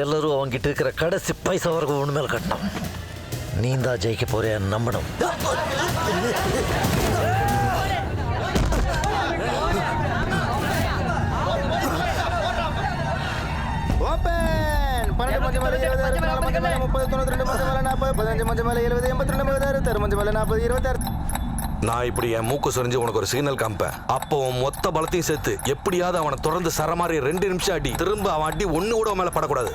எல்லாரும் அவங்கிட்ட இருக்கிற கடைசி பைசா வரைக்கும் ஒன்று மேலே கட்டணும். நீ தான் ஜெயிக்க போறேன்னு நம்பணும். நான் இப்படி என் மூக்கு சொரிஞ்சு உனக்கு ஒரு சிக்னல் காமிப்பேன். அப்போ உன் மொத்த பலத்தையும் சேர்த்து எப்படியாவது அவனை தொடர்ந்து சரமாரி 2 நிமிஷம் அடி. திரும்ப அவன் அடி ஒண்ணு கூட மேல படக்கூடாது.